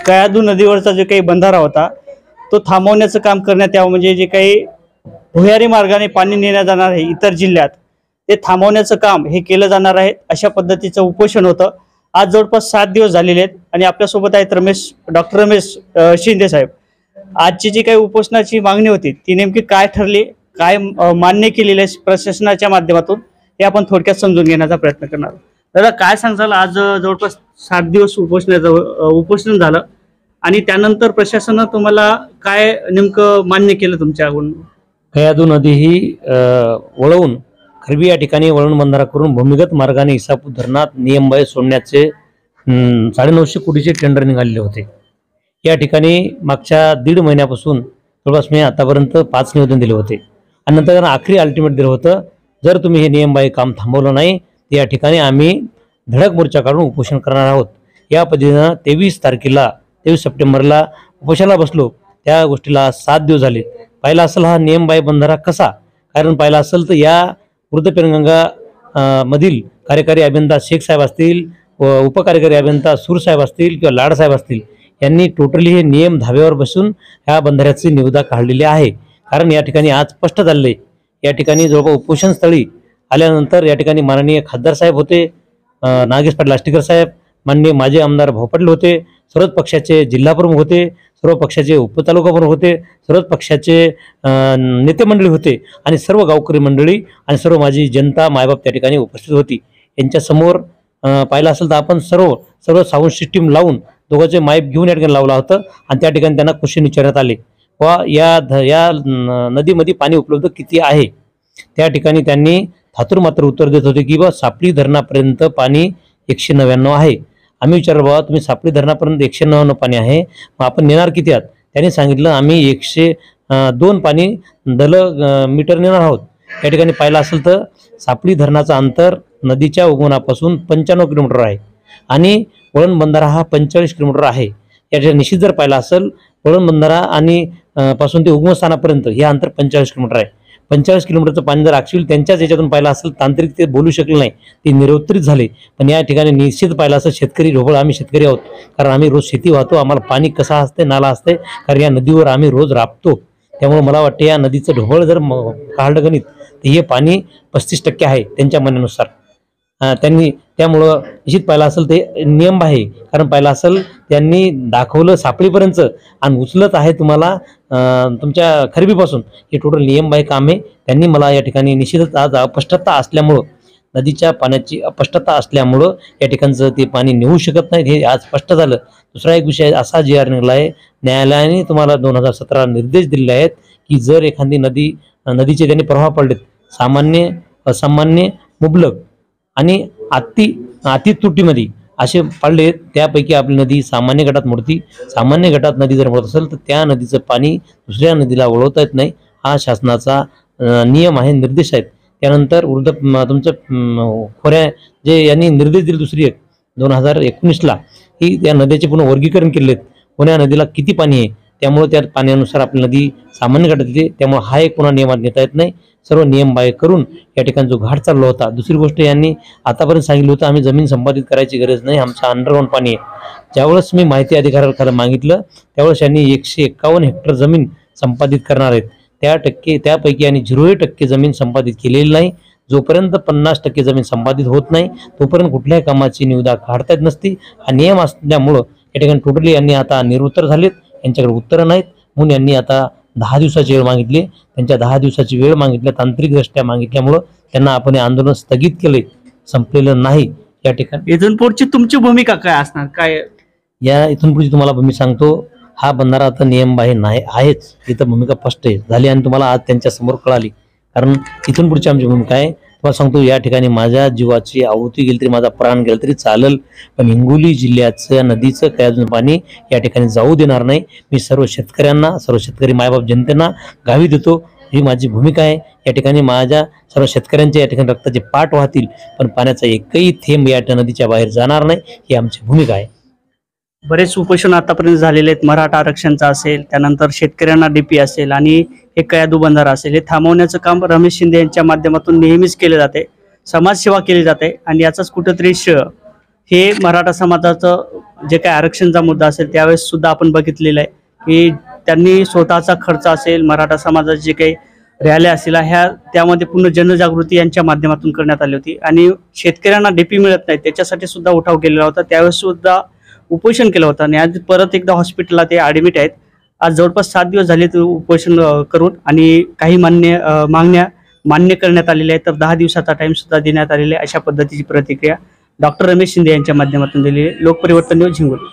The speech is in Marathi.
कयाधू नदीवरचा जे काही बंधारा होता तो थांबवण्याचं काम करण्यात यावं, म्हणजे जे काही भुयारी मार्गाने पाणी नेण्यात जाणार आहे इतर जिल्ह्यात ते थांबवण्याचं काम हे केलं जाणार आहे, अशा पद्धतीचं उपोषण होतं. आज जवळपास 7 दिवस झालेले आहेत आणि आपल्यासोबत आहेत डॉक्टर रमेश शिंदे साहेब. आजची जी काही उपोषणाची मागणी होती ती नेमकी काय ठरली, काय मान्य केलेलं आहे प्रशासनाच्या माध्यमातून, हे आपण थोडक्यात समजून घेण्याचा प्रयत्न करणार. दादा, काय सांगाल, आज जवळपास 7 दिवस उपोषण झालं आणि त्यानंतर प्रशासनानं तुम्हाला काय नेमकं मान्य केलं तुमच्याकडून? कयाधू नदी ही वळवून खरबी या ठिकाणी वळण बंधारा करून भूमिगत मार्गाने इसापूर धरणात नियमबाह्य सोडण्याचे 950 कोटीचे टेंडर निघालेले होते. या ठिकाणी मागच्या 1.5 महिन्यापासून जवळपास मी आतापर्यंत 5 निवेदन दिले होते आणि नंतर आखरी अल्टिमेट दिलं होतं, जर तुम्ही हे नियमबाह्य काम थांबवलं नाही तर या ठिकाणी आम्ही धडक मोर्चा काढून उपोषण करणार आहोत. या पद्धतीनं 23 सप्टेंबरला उपोषणाला बसलो. त्या गोष्टीला 7 दिवस झाले. पाहिला असेल हा नियमबाह्य बंधारा कसा, कारण पाहिला असेल तर या वृद्ध पेनगंगा मधील कार्यकारी अभियंता शेख साहेब असतील, उपकार्यकारी अभियंता सूर साहेब असतील किंवा लाड साहेब असतील, यांनी टोटली हे नियम धाब्यावर बसून ह्या बंधाऱ्याची निविदा काढलेली आहे. कारण या ठिकाणी आज स्पष्ट झाले, या ठिकाणी जवळपास उपोषण स्थळी आल्यानंतर या ठिकाणी माननीय खासदार साहेब होते, नागेश पाटील आष्टीकर साहेब, माननीय माजी आमदार भाऊ पाटील होते, सर्वच पक्षाचे जिल्हा प्रमुख होते, सर्व पक्षाचे उपतालुका प्रमुख होते, सर्वच पक्षाचे नेते मंडळी होते आणि सर्व गावकरी मंडळी आणि सर्व माझी जनता मायबाप त्या ठिकाणी उपस्थित होती. यांच्यासमोर पाहिलं असेल तर आपण सर्व साऊंड सिस्टीम लावून दोघांचे माईप घेऊन या ठिकाणी लावलं होतं आणि त्या ठिकाणी त्यांना क्वेश्चन विचारण्यात आले वा या नदीमध्ये पाणी उपलब्ध किती आहे. त्या ठिकाणी त्यांनी थातूर मात्र उत्तर देत होते की बा सापळी धरणापर्यंत पाणी 199 आहे. आम्ही विचारलं, बाबा तुम्ही सापळी धरणापर्यंत 199 पाणी आहे, मग आपण नेणार किती आहात? त्यांनी सांगितलं आम्ही 102 पाणी मीटर नेणार आहोत. या ठिकाणी पाहिलं असेल तर सापळी धरणाचं अंतर नदीच्या उगमनापासून 95 किलोमीटर आहे आणि वळण बंधारा हा 45 किलोमीटर आहे. या ठिकाणी निश्चित जर पाहिलं असेल वळण बंधारा आणि पासून ते उगमस्थानापर्यंत हे अंतर 45 किलोमीटर आहे. 45 किलोमीटरचं पाणी जर ॲक्च्युअली त्यांच्याच याच्यातून पाहिलं असेल, तांत्रिक ते बोलू शकले नाही, ते निरुत्तरित झाले. पण या ठिकाणी निश्चित पाहिलं असेल शेतकरी ढोबळ आम्ही शेतकरी आहोत, कारण आम्ही रोज शेती वाहतो, आम्हाला पाणी कसं असते नाला असते, कारण या नदीवर आम्ही रोज राबतो. त्यामुळे मला वाटते या नदीचं ढोबळ जर काढलं गणित तर हे पाणी 35% आहे त्यांच्या म्हणण्यानुसार. त्यामुळं निश्चित पाहिलं असेल ते नियम आहे, कारण पाहिलं असेल त्यांनी दाखवलं सापळीपर्यंत आणि उचलत आहे तुम्हाला तुमच्या खरबीपासून, हे टोटल नियमबाह्य काम आहे. त्यांनी मला या ठिकाणी निश्चितच आज अस्पष्टता असल्यामुळं, नदीच्या पाण्याची अस्पष्टता असल्यामुळं या ठिकाणचं ते पाणी नेऊ शकत नाहीत, हे आज स्पष्ट झालं. दुसरा एक विषय असा GR निघाला आहे, न्यायालयाने तुम्हाला 2017 निर्देश दिलेले आहेत की जर एखादी नदीचे त्यांनी प्रभाव पडलेत, सामान्य, असामान्य, मुबलक आणि अति त्रुटीमध्ये असे पडले, त्यापैकी आपली नदी सामान्य गटात मोडती. सामान्य गटात नदी जर मोडत असेल तर त्या नदीचं पाणी दुसऱ्या नदीला वळवता येत नाही, हा शासनाचा नियम आहे, निर्देश आहेत. त्यानंतर तुमचं खोऱ्या जे यांनी निर्देश दिले दुसरी एक 2019ला, ही त्या नद्याचे पुन्हा वर्गीकरण केलेत, कोण्या नदीला किती पाणी आहे, त्यामुळे त्या पाण्यानुसार आपली नदी सामान्य गटात येते. त्यामुळे हा एक पुन्हा नियमात नेता येत नाही. सर्व नियम बाह्य करून या ठिकाणी जो घाट चालला होता. दुसरी गोष्ट यांनी आतापर्यंत सांगितलं होतं आम्ही जमीन संपादित करायची गरज नाही, आमचं अंडरग्राऊंड पाणी आहे. ज्यावेळेस मी माहिती अधिकाऱ्याला मागितलं त्यावेळेस यांनी 151 हेक्टर जमीन संपादित करणार आहेत. त्यापैकी यांनी 0% जमीन संपादित केलेली नाही. जोपर्यंत 50% जमीन संपादित होत नाही तोपर्यंत कुठल्याही कामाची निविदा काढता येत नसती. हा नियम असल्यामुळं या ठिकाणी टोटली यांनी आता निरुत्तर झालेत, यांच्याकडे उत्तरं नाहीत, म्हणून यांनी आता 10 दिवसाची वेळ मागितली. त्यांच्या 10 दिवसाची वेळ मागितल्या, तांत्रिकदृष्ट्या मागितल्यामुळं त्यांना आपण हे आंदोलन स्थगित केले, संपलेलं नाही. या ठिकाणी इथून पुढची तुमची भूमिका काय असणार? काय इथून पुढची तुम्हाला भूमिका सांगतो, हा बंधारा आता नियमबाह्य नाही आहेच, इथं भूमिका स्पष्ट आहे झाली आणि तुम्हाला आज त्यांच्या समोर कळाली. कारण इथून पुढची आमची भूमिका आहे, तुम्हाला सांगतो, या ठिकाणी माझ्या जीवाची आहुती गेली तरी, माझा प्राण गेला तरी चालेल, पण हिंगोली जिल्ह्याचं नदीचं कयाधू पाणी या ठिकाणी जाऊ देणार नाही. मी सर्व शेतकऱ्यांना, सर्व शेतकरी मायबाप जनतेना गावी देतो, ही माझी भूमिका आहे. या ठिकाणी माझ्या सर्व शेतकऱ्यांच्या या ठिकाणी रक्ताचे पाठ वाहतील, पण पाण्याचा एकही थेंब या नदीच्या बाहेर जाणार नाही, ही आमची भूमिका आहे. बरेच उपोषण आतापर्यंत झालेले आहेत, मराठा आरक्षणचा असेल, त्यानंतर शेतकऱ्यांना DP असेल आणि हे कयाधू बंधारा असेल, हे थांबवण्याचं काम रमेश शिंदे यांच्या माध्यमातून नेहमीच केले जाते, समाजसेवा केली जाते आणि याचाच कुठंतरी हे मराठा समाजाचं जे काही आरक्षणचा मुद्दा असेल त्यावेळेस सुद्धा आपण बघितलेलं आहे की त्यांनी स्वतःचा खर्च असेल, मराठा समाजाचे जे काही रॅल्या असतील ह्या त्यामध्ये पूर्ण जनजागृती यांच्या माध्यमातून करण्यात आली होती आणि शेतकऱ्यांना डीपी मिळत नाही त्याच्यासाठी सुद्धा उठाव केलेला होता. त्यावेळेस सुद्धा उपोषण केलं होतं आणि आज परत एकदा हॉस्पिटलला ते ॲडमिट आहेत. आज जवळपास 7 दिवस झाले ते उपोषण करून आणि काही मागण्या मान्य करण्यात आलेल्या आहेत. तर 10 दिवसाचा टाइम सुद्धा देण्यात आलेला आहे. अशा पद्धतीची प्रतिक्रिया डॉक्टर रमेश शिंदे यांच्या माध्यमातून दिली आहे. लोकपरिवर्तन न्यूज हिंगोली.